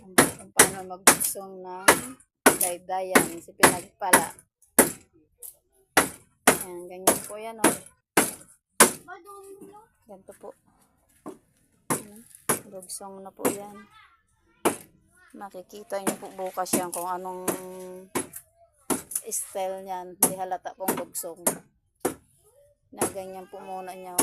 Kung paano magbuksong ng daydayan si Pinagpala. Ayan, ganyan po yan, oh. Ganito po. Bugsong na po yan. Makikita niyo po bukas yan kung anong style niyan. Hindi halata pong bugsong. Na ganyan po muna niya.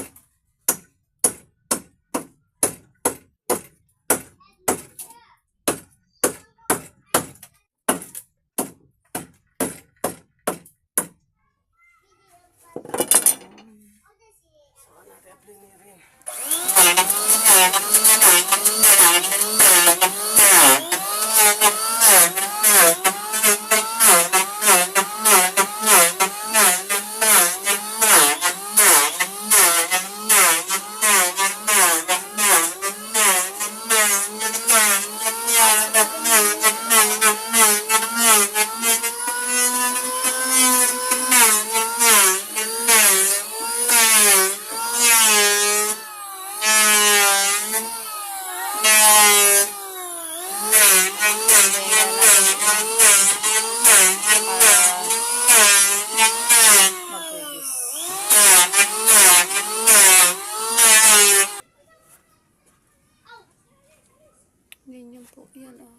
Ganyan po yan, oh.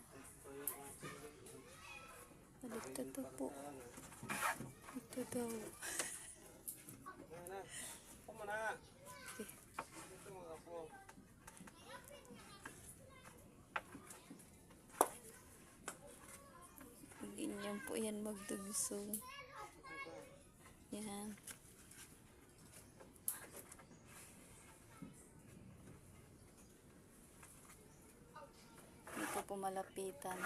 Baligtad to po. Ito daw. Ganyan po yan magdugsong. Yan. Ito po malapitan.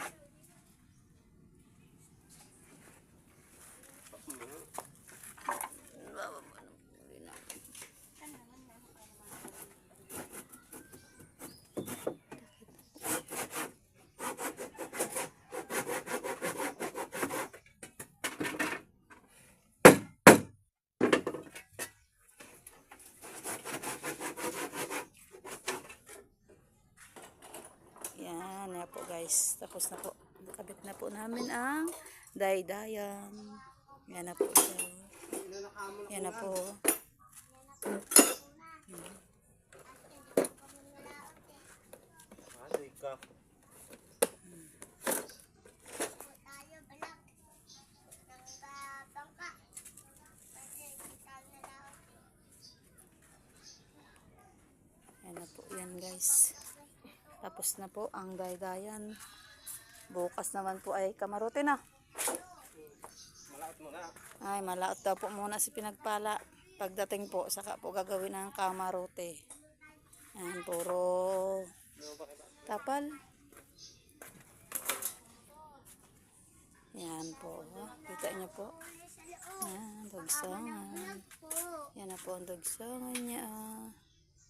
Yan na po guys. Tapos na po. Nakabit na po namin ang daydayan. Yan na po siya. Yan na po. Yan na po yan guys. Tapos na po ang daydayan. Bukas naman po ay kamarote na. Malaot muna. Ay, malaot daw po muna si Pinagpala. Pagdating po, saka po gagawin ang kamarote. Ayan, puro tapal. Yan po. Kita niyo po. Yan, dugsangan. Yan na po ang dugsangan niya.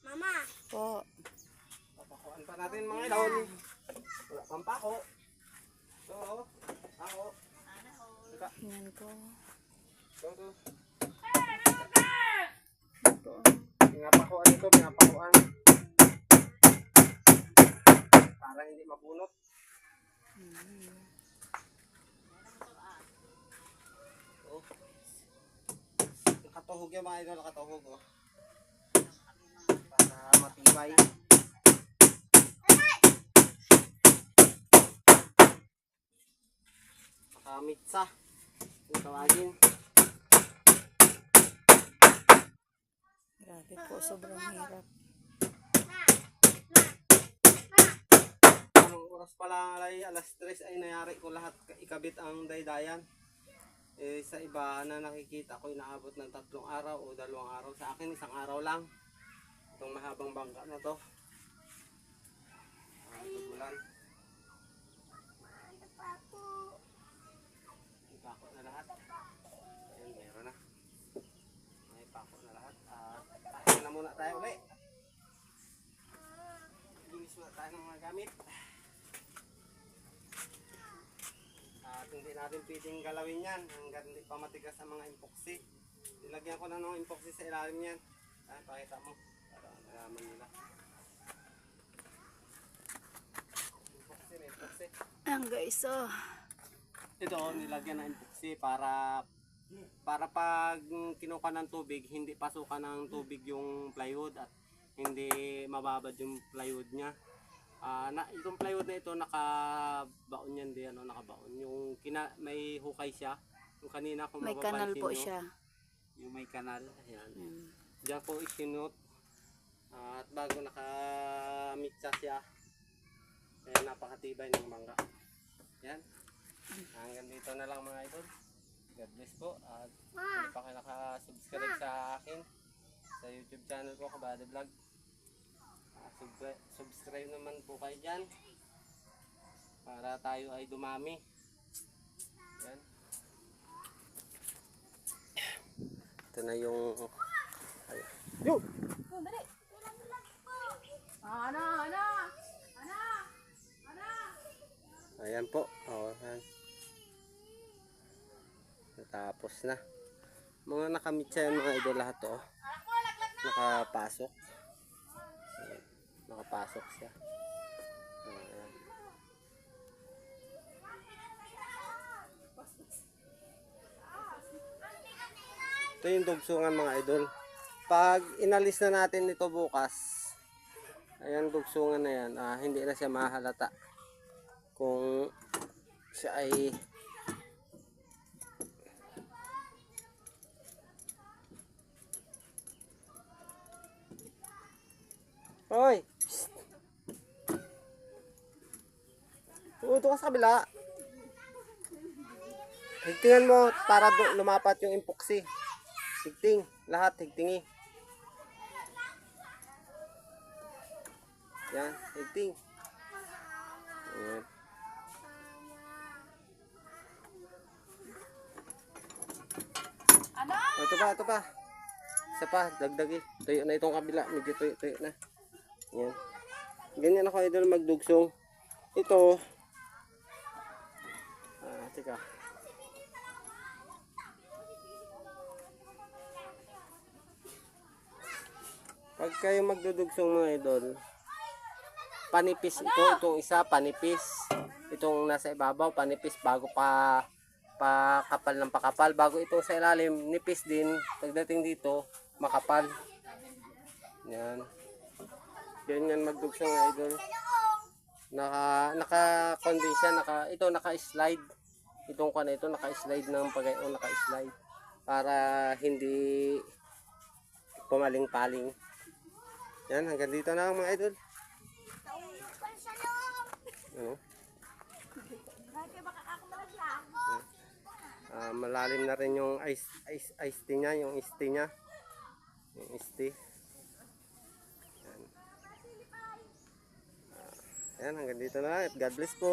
Mama. Po. Papakuan pa natin mga ilon. Wala pang pako. Oo. Ako. Yan po. Ito. Po. Pinapakuan ito. Pinapakuan. Para hindi mabunot. Oh. Nakatuhog yung mga idol. Nakatuhog. Oh. Para matibay. Mitsa. Yung tawagin. Grabe po, sobrang hirap. Anong oras pa lang ay alas 3 ay nayari ko lahat ikabit ang daydayan. Eh, sa iba na nakikita ko inaabot ng 3 araw o 2 araw. Sa akin 1 araw lang. Itong mahabang bangka na to. Tubulan. Ipako na lahat. Ayun, meron na. May pako na lahat. Pahin na muna tayo ulit. Linis muna tayo ng mga gamit. At hindi natin pwedeng galawin yan hanggang hindi pa matigas ang mga epoxy. Nilagyan ko na ng epoxy sa ilalim yan. Pakita mo para malaman nila. Epoxy rin. epoxy. Ayan guys, oh. Ito, nilagyan ng epoxy para pag kinuha ng tubig, hindi pasukan ng tubig yung plywood at hindi mababad yung plywood niya. Itong plywood na ito nakabaon yan din, ano, nakabaon. Yung may hukay siya. Yung kanina kung May kanal mapapansin po nyo, siya. yung may kanal, ayan. Ayan. Diyan ko isinot at bago nakamitsa siya, kaya napakatibay ng mangga. Yan. Hanggang dito na lang mga idol. God bless po. At hindi pa kayo nakasubscribe sa akin sa YouTube channel ko, Kabady Vlog. Subscribe naman po kayo dyan para tayo ay dumami. Yan. Ito na yung yo! Ayan po. Ayan. Natapos na. Mga nakamitsa yan mga idol lahat to. Nakapasok. Ayan. Nakapasok siya. Ayan. Ito yung dugsungan mga idol. Pag inalis na natin ito bukas, ayan dugsungan na yan, hindi na siya mahalata kung siya ay Hoy! Ito ka sa kabila. Higtingan mo para lumapat yung epoxy. Higting. Lahat higtingi. Yan. Higting. Ayan. Ito pa, ito pa. Isa pa, dagdagi. Tuyo na itong kabila. Medyo tuyo na. Yan. Ganyan ako idol magdugsong. Ito. Teka. Pag kayo magdudugsong mga idol, panipis ito. Itong isa, panipis. Itong nasa ibabaw, panipis bago pa pakapal ng pakapal. Bago itong sa ilalim, nipis din. Pagdating dito, makapal. Yan. Ganyan magdugsong mga idol. Naka-condition, naka-slide. Itong kana ito, naka-slide ng pagayon, naka-slide. Para hindi pumaling-paling. Yan, hanggang dito na mga idol. Malalim na rin yung ice tea niya, yung ice tea niya. Yung ice tea. Yan, hanggang dito na. God bless po.